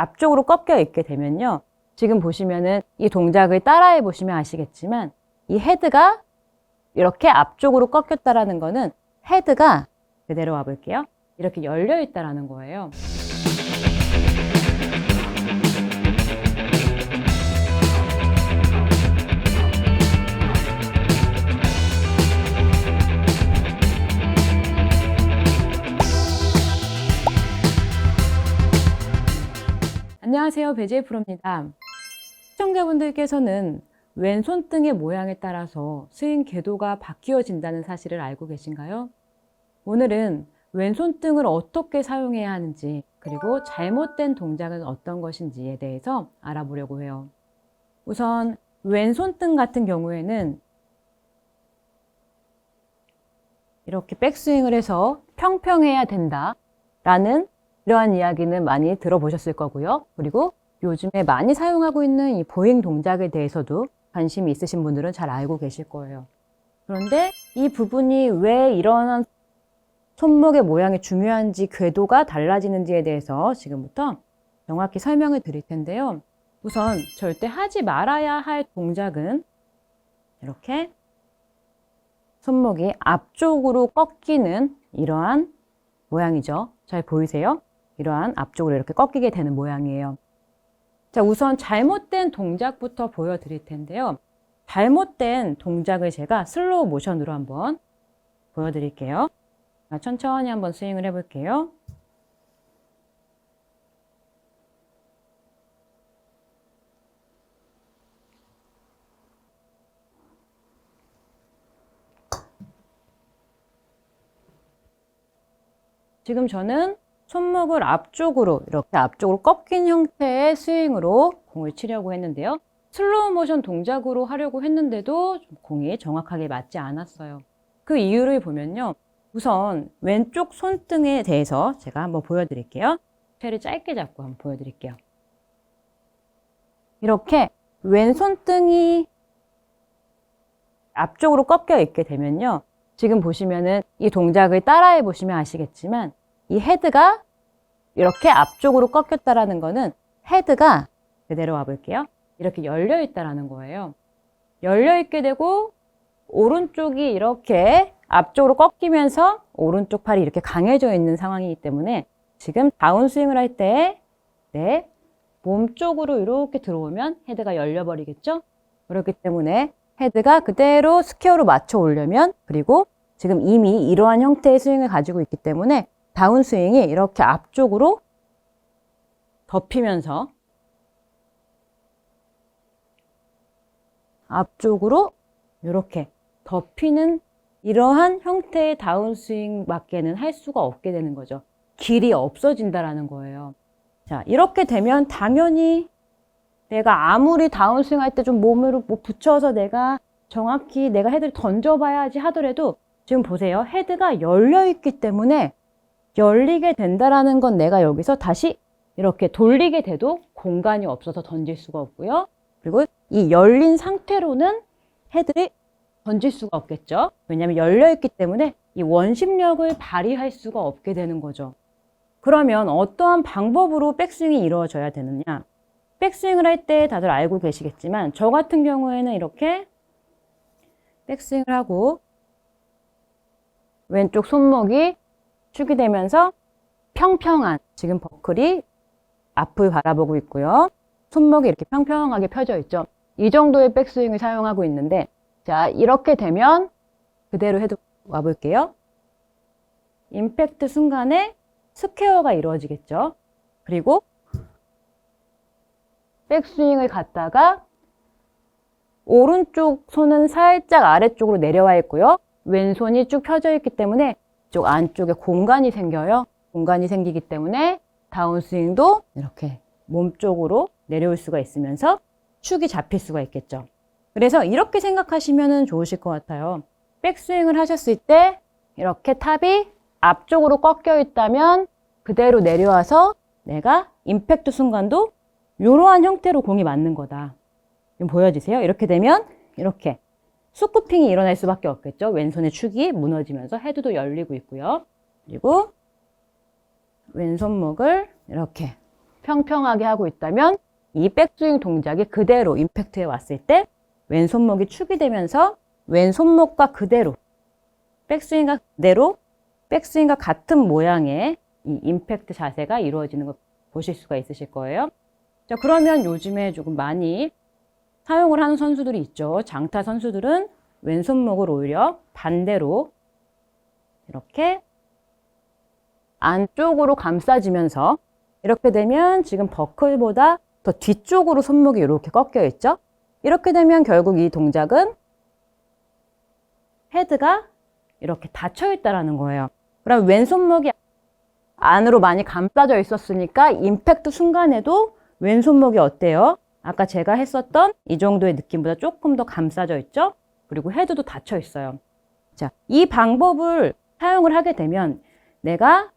앞쪽으로 꺾여 있게 되면요. 지금 보시면은 이 동작을 따라해 보시면 아시겠지만 이 헤드가 이렇게 앞쪽으로 꺾였다라는 거는 헤드가 그대로 와볼게요. 이렇게 열려 있다라는 거예요. 안녕하세요, 배지혜 프로입니다. 시청자분들께서는 왼손등의 모양에 따라서 스윙 궤도가 바뀌어진다는 사실을 알고 계신가요? 오늘은 왼손등을 어떻게 사용해야 하는지, 그리고 잘못된 동작은 어떤 것인지에 대해서 알아보려고 해요. 우선 왼손등 같은 경우에는 이렇게 백스윙을 해서 평평해야 된다라는 이러한 이야기는 많이 들어보셨을 거고요. 그리고 요즘에 많이 사용하고 있는 이 보잉 동작에 대해서도 관심이 있으신 분들은 잘 알고 계실 거예요. 그런데 이 부분이 왜 이런 손목의 모양이 중요한지, 궤도가 달라지는지에 대해서 지금부터 정확히 설명을 드릴 텐데요. 우선 절대 하지 말아야 할 동작은 이렇게 손목이 앞쪽으로 꺾이는 이러한 모양이죠. 잘 보이세요? 이러한 앞쪽으로 이렇게 꺾이게 되는 모양이에요. 자, 우선 잘못된 동작부터 보여드릴 텐데요. 잘못된 동작을 제가 슬로우 모션으로 한번 보여드릴게요. 자, 천천히 한번 스윙을 해볼게요. 지금 저는 손목을 앞쪽으로 이렇게 앞쪽으로 꺾인 형태의 스윙으로 공을 치려고 했는데요. 슬로우 모션 동작으로 하려고 했는데도 공이 정확하게 맞지 않았어요. 그 이유를 보면요. 우선 왼쪽 손등에 대해서 제가 한번 보여드릴게요. 채를 짧게 잡고 한번 보여드릴게요. 이렇게 왼손등이 앞쪽으로 꺾여 있게 되면요. 지금 보시면은 이 동작을 따라해 보시면 아시겠지만 이 헤드가 이렇게 앞쪽으로 꺾였다라는 거는 헤드가 그대로 와볼게요. 이렇게 열려 있다라는 거예요. 열려 있게 되고 오른쪽이 이렇게 앞쪽으로 꺾이면서 오른쪽 팔이 이렇게 강해져 있는 상황이기 때문에 지금 다운스윙을 할 때 내 몸 쪽으로 이렇게 들어오면 헤드가 열려버리겠죠? 그렇기 때문에 헤드가 그대로 스퀘어로 맞춰 오려면, 그리고 지금 이미 이러한 형태의 스윙을 가지고 있기 때문에 다운스윙이 이렇게 앞쪽으로 덮이면서 앞쪽으로 이렇게 덮이는 이러한 형태의 다운스윙 밖에는 할 수가 없게 되는 거죠. 길이 없어진다라는 거예요. 자, 이렇게 되면 당연히 내가 아무리 다운스윙 할 때 좀 몸으로 붙여서 내가 정확히 내가 헤드를 던져봐야지 하더라도 지금 보세요. 헤드가 열려 있기 때문에 열리게 된다라는 건 내가 여기서 다시 이렇게 돌리게 돼도 공간이 없어서 던질 수가 없고요. 그리고 이 열린 상태로는 헤드를 던질 수가 없겠죠. 왜냐하면 열려 있기 때문에 이 원심력을 발휘할 수가 없게 되는 거죠. 그러면 어떠한 방법으로 백스윙이 이루어져야 되느냐? 백스윙을 할 때 다들 알고 계시겠지만 저 같은 경우에는 이렇게 백스윙을 하고 왼쪽 손목이 축이 되면서 평평한, 지금 버클이 앞을 바라보고 있고요. 손목이 이렇게 평평하게 펴져 있죠. 이 정도의 백스윙을 사용하고 있는데, 자, 이렇게 되면 그대로 해도 와볼게요. 임팩트 순간에 스퀘어가 이루어지겠죠. 그리고 백스윙을 갔다가 오른쪽 손은 살짝 아래쪽으로 내려와 있고요. 왼손이 쭉 펴져 있기 때문에 이쪽 안쪽에 공간이 생겨요. 공간이 생기기 때문에 다운스윙도 이렇게 몸 쪽으로 내려올 수가 있으면서 축이 잡힐 수가 있겠죠. 그래서 이렇게 생각하시면 좋으실 것 같아요. 백스윙을 하셨을 때 이렇게 탑이 앞쪽으로 꺾여 있다면 그대로 내려와서 내가 임팩트 순간도 이러한 형태로 공이 맞는 거다. 지금 보여지세요? 이렇게 되면 이렇게 스쿠핑이 일어날 수밖에 없겠죠. 왼손의 축이 무너지면서 헤드도 열리고 있고요. 그리고 왼손목을 이렇게 평평하게 하고 있다면 이 백스윙 동작이 그대로 임팩트에 왔을 때 왼손목이 축이 되면서 왼손목과 그대로 백스윙과 그대로 백스윙과 같은 모양의 이 임팩트 자세가 이루어지는 걸 보실 수가 있으실 거예요. 자, 그러면 요즘에 조금 많이 사용을 하는 선수들이 있죠. 장타 선수들은 왼손목을 오히려 반대로 이렇게 안쪽으로 감싸지면서 이렇게 되면 지금 버클보다 더 뒤쪽으로 손목이 이렇게 꺾여 있죠. 이렇게 되면 결국 이 동작은 헤드가 이렇게 닫혀 있다라는 거예요. 그럼 왼손목이 안으로 많이 감싸져 있었으니까 임팩트 순간에도 왼손목이 어때요? 아까 제가 했었던 이 정도의 느낌보다 조금 더 감싸져 있죠? 그리고 헤드도 닫혀 있어요. 자, 이 방법을 사용을 하게 되면 내가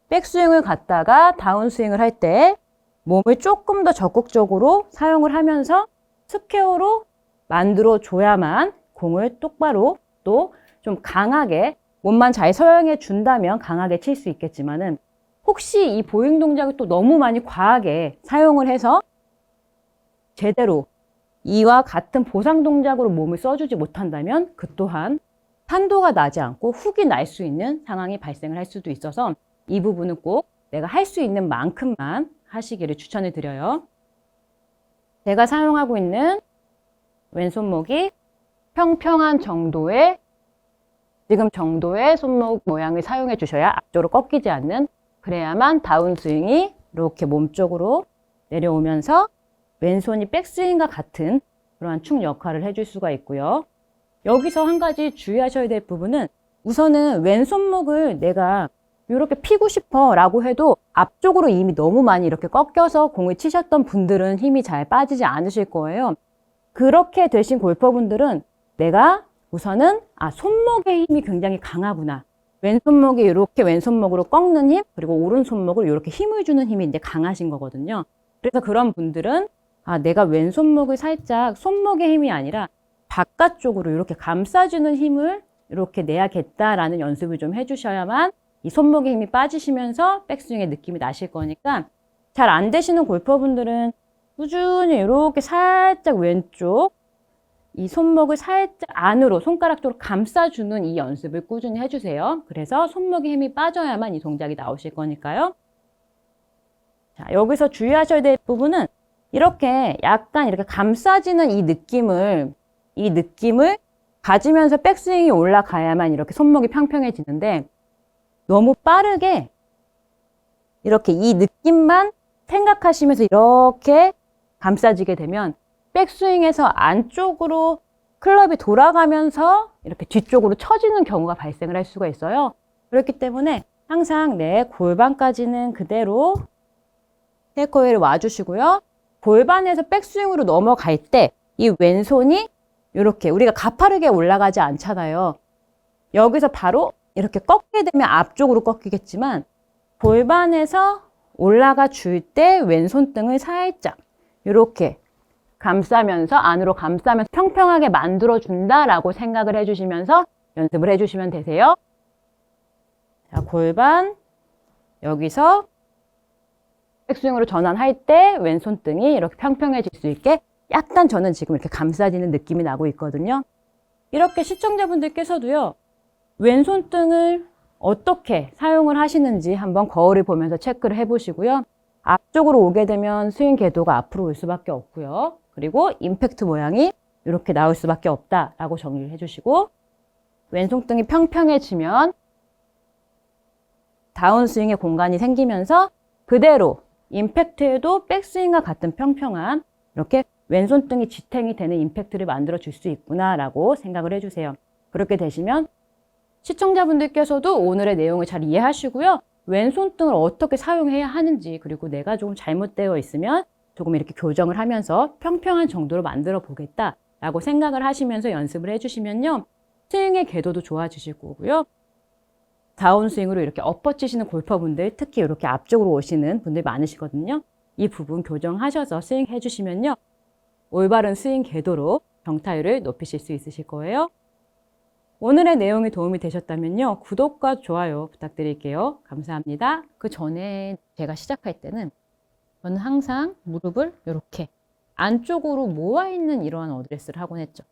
백스윙을 갔다가 다운스윙을 할 때 몸을 조금 더 적극적으로 사용을 하면서 스퀘어로 만들어 줘야만 공을 똑바로 또 좀 강하게 몸만 잘 서양해 준다면 강하게 칠 수 있겠지만은 혹시 이 보잉 동작을 또 너무 많이 과하게 사용을 해서 제대로 이와 같은 보상 동작으로 몸을 써주지 못한다면 그 또한 탄도가 나지 않고 훅이 날 수 있는 상황이 발생을 할 수도 있어서 이 부분은 꼭 내가 할 수 있는 만큼만 하시기를 추천을 드려요. 제가 사용하고 있는 왼손목이 평평한 정도의 지금 정도의 손목 모양을 사용해 주셔야 앞쪽으로 꺾이지 않는, 그래야만 다운스윙이 이렇게 몸쪽으로 내려오면서 왼손이 백스윙과 같은 그러한 축 역할을 해줄 수가 있고요. 여기서 한 가지 주의하셔야 될 부분은 우선은 왼손목을 내가 이렇게 피고 싶어 라고 해도 앞쪽으로 이미 너무 많이 이렇게 꺾여서 공을 치셨던 분들은 힘이 잘 빠지지 않으실 거예요. 그렇게 되신 골퍼분들은 내가 우선은 손목의 힘이 굉장히 강하구나. 왼손목이 이렇게 왼손목으로 꺾는 힘, 그리고 오른손목을 이렇게 힘을 주는 힘이 이제 강하신 거거든요. 그래서 그런 분들은 내가 왼손목을 살짝 손목의 힘이 아니라 바깥쪽으로 이렇게 감싸주는 힘을 이렇게 내야겠다라는 연습을 좀 해주셔야만 이 손목의 힘이 빠지시면서 백스윙의 느낌이 나실 거니까, 잘 안 되시는 골퍼분들은 꾸준히 이렇게 살짝 왼쪽 이 손목을 살짝 안으로 손가락 쪽으로 감싸주는 이 연습을 꾸준히 해주세요. 그래서 손목의 힘이 빠져야만 이 동작이 나오실 거니까요. 자, 여기서 주의하셔야 될 부분은 이렇게 약간 이렇게 감싸지는 이 느낌을 가지면서 백스윙이 올라가야만 이렇게 손목이 평평해지는데, 너무 빠르게 이렇게 이 느낌만 생각하시면서 이렇게 감싸지게 되면 백스윙에서 안쪽으로 클럽이 돌아가면서 이렇게 뒤쪽으로 처지는 경우가 발생을 할 수가 있어요. 그렇기 때문에 항상 내 골반까지는 그대로 테이크어웨이를 와주시고요. 골반에서 백스윙으로 넘어갈 때 이 왼손이 이렇게 우리가 가파르게 올라가지 않잖아요. 여기서 바로 이렇게 꺾게 되면 앞쪽으로 꺾이겠지만 골반에서 올라가 줄 때 왼손등을 살짝 이렇게 감싸면서 안으로 감싸면서 평평하게 만들어준다라고 생각을 해주시면서 연습을 해주시면 되세요. 자, 골반 여기서 백스윙으로 전환할 때 왼손등이 이렇게 평평해질 수 있게 약간 저는 지금 이렇게 감싸지는 느낌이 나고 있거든요. 이렇게 시청자분들께서도요, 왼손등을 어떻게 사용을 하시는지 한번 거울을 보면서 체크를 해보시고요. 앞쪽으로 오게 되면 스윙 궤도가 앞으로 올 수밖에 없고요. 그리고 임팩트 모양이 이렇게 나올 수밖에 없다라고 정리를 해주시고, 왼손등이 평평해지면 다운스윙의 공간이 생기면서 그대로 임팩트에도 백스윙과 같은 평평한 이렇게 왼손등이 지탱이 되는 임팩트를 만들어 줄 수 있구나라고 생각을 해주세요. 그렇게 되시면 시청자분들께서도 오늘의 내용을 잘 이해하시고요. 왼손등을 어떻게 사용해야 하는지, 그리고 내가 조금 잘못되어 있으면 조금 이렇게 교정을 하면서 평평한 정도로 만들어 보겠다라고 생각을 하시면서 연습을 해주시면요, 스윙의 궤도도 좋아지실 거고요. 다운스윙으로 이렇게 엎어치시는 골퍼분들, 특히 이렇게 앞쪽으로 오시는 분들 많으시거든요. 이 부분 교정하셔서 스윙 해주시면요, 올바른 스윙 궤도로 정타율을 높이실 수 있으실 거예요. 오늘의 내용이 도움이 되셨다면요, 구독과 좋아요 부탁드릴게요. 감사합니다. 그 전에 제가 시작할 때는 저는 항상 무릎을 이렇게 안쪽으로 모아있는 이러한 어드레스를 하곤 했죠.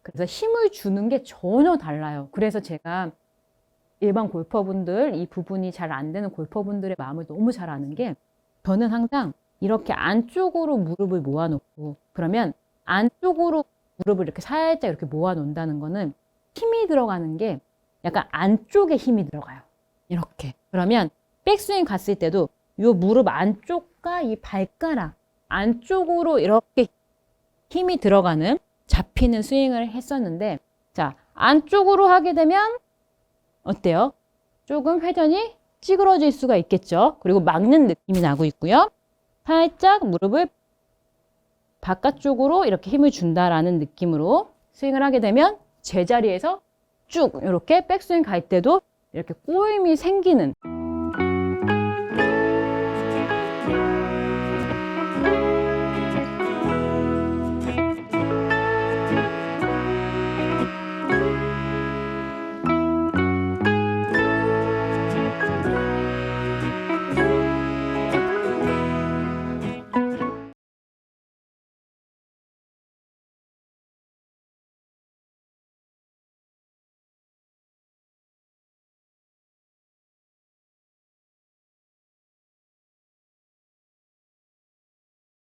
그래서 힘을 주는 게 전혀 달라요. 그래서 제가 일반 골퍼분들, 이 부분이 잘 안 되는 골퍼분들의 마음을 너무 잘 아는 게, 저는 항상 이렇게 안쪽으로 무릎을 모아놓고, 그러면 안쪽으로 무릎을 이렇게 살짝 이렇게 모아놓는다는 거는 힘이 들어가는 게 약간 안쪽에 힘이 들어가요. 이렇게. 그러면 백스윙 갔을 때도 이 무릎 안쪽과 이 발가락 안쪽으로 이렇게 힘이 들어가는, 잡히는 스윙을 했었는데, 자, 안쪽으로 하게 되면 어때요? 조금 회전이 찌그러질 수가 있겠죠. 그리고 막는 느낌이 나고 있고요. 살짝 무릎을 바깥쪽으로 이렇게 힘을 준다라는 느낌으로 스윙을 하게 되면 제자리에서 쭉 이렇게 백스윙 갈 때도 이렇게 꼬임이 생기는